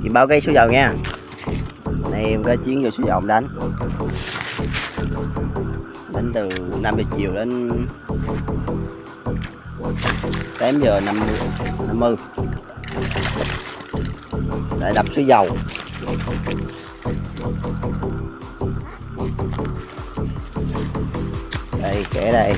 Chị báo cái số dầu nha. Này em có chuyến vô số dầu đánh từ 5 giờ chiều đến 8 giờ 50 để đập số dầu. Đây kẻ đây